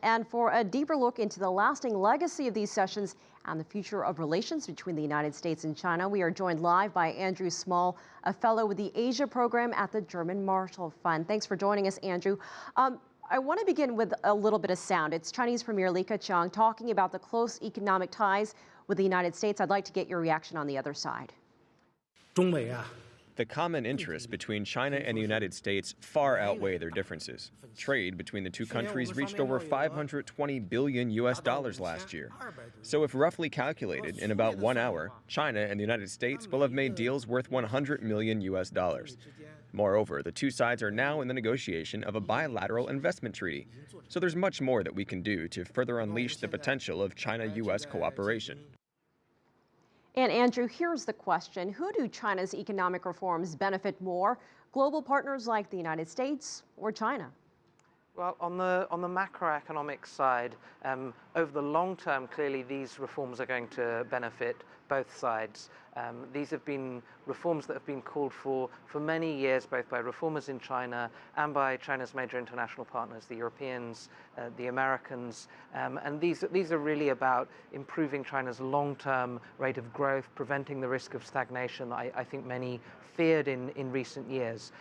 And for a deeper look into the lasting legacy of these sessions and the future of relations between the United States and China, we are joined live by Andrew Small, a fellow with the Asia program at the German Marshall Fund. Thanks for joining us, Andrew. I want to begin with a little bit of sound. It's Chinese Premier Li Keqiang talking about the close economic ties with the United States. I'd like to get your reaction on the other side. The common interests between China and the United States far outweigh their differences. Trade between the two countries reached over $520 billion last year. So if roughly calculated, in about 1 hour, China and the United States will have made deals worth $100 million. Moreover, the two sides are now in the negotiation of a bilateral investment treaty. So there's much more that we can do to further unleash the potential of China-U.S. cooperation. And Andrew, here's the question. Who do China's economic reforms benefit more? Global partners like the United States or China? Well, on the macroeconomic side, over the long term, clearly these reforms are going to benefit both sides. These have been reforms that have been called for many years, both by reformers in China and by China's major international partners, the Europeans, the Americans. And these are really about improving China's long-term rate of growth, preventing the risk of stagnation that I think many feared in recent years.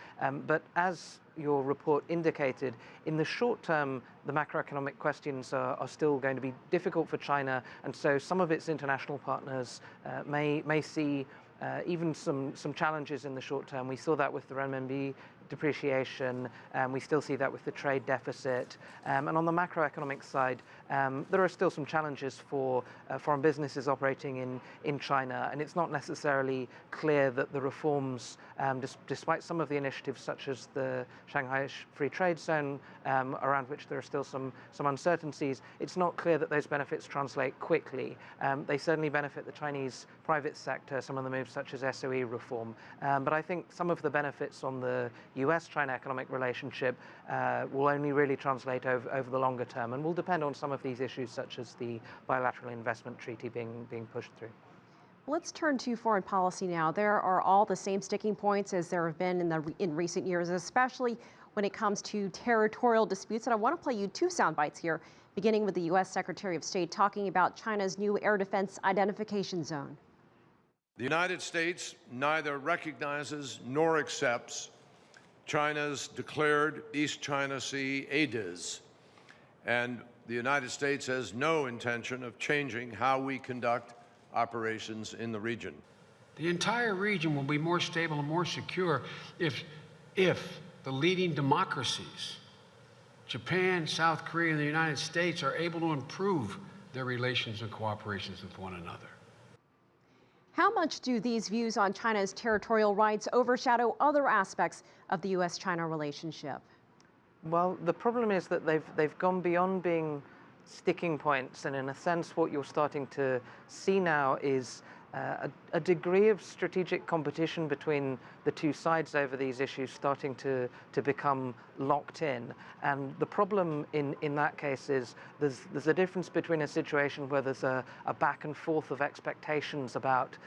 But as your report indicated, in the short term, the macroeconomic questions are still going to be difficult for China, and so some of its international partners may see even some challenges in the short term. We saw that with the renminbi depreciation, and we still see that with the trade deficit. And on the macroeconomic side, there are still some challenges for foreign businesses operating in China, and it's not necessarily clear that the reforms, despite some of the initiatives such as the Shanghai Free Trade Zone, around which there are still some uncertainties, it's not clear that those benefits translate quickly. They certainly benefit the Chinese private sector, some of the moves such as SOE reform, but I think some of the benefits on the US-China economic relationship will only really translate over the longer term, and will depend on some of these issues such as the bilateral investment treaty being pushed through. Let's turn to foreign policy now. There are all the same sticking points as there have been in recent years, especially when it comes to territorial disputes. And I want to play you two sound bites here, beginning with the U.S. Secretary of State talking about China's new air defense identification zone. The United States neither recognizes nor accepts China's declared East China Sea ADIZ, and the United States has no intention of changing how we conduct operations in the region. The entire region will be more stable and more secure if the leading democracies, Japan, South Korea, and the United States, are able to improve their relations and cooperations with one another. How much do these views on China's territorial rights overshadow other aspects of the U.S.-China relationship? Well, the problem is that they've gone beyond being sticking points, and in a sense what you're starting to see now is a degree of strategic competition between the two sides over these issues starting to become locked in. And the problem in that case is there's a difference between a situation where there's a back and forth of expectations about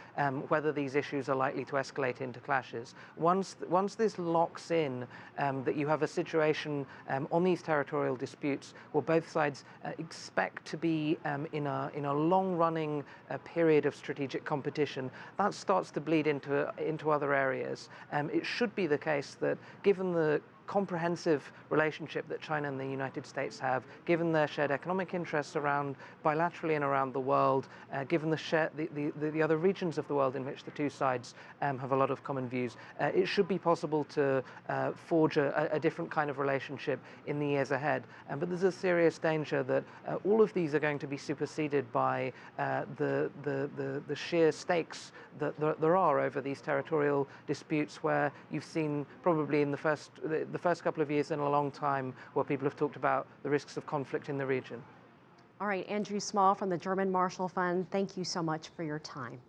whether these issues are likely to escalate into clashes. Once this locks in, that you have a situation on these territorial disputes where both sides expect to be in a long-running period of strategic competition, that starts to bleed into other areas. It should be the case that, given the comprehensive relationship that China and the United States have, given their shared economic interests around bilaterally and around the world, given the other regions of the world in which the two sides have a lot of common views, it should be possible to forge a different kind of relationship in the years ahead. But there's a serious danger that all of these are going to be superseded by the sheer stakes that there are over these territorial disputes, where you've seen probably in the first couple of years in a long time where people have talked about the risks of conflict in the region. All right, Andrew Small from the German Marshall Fund, thank you so much for your time.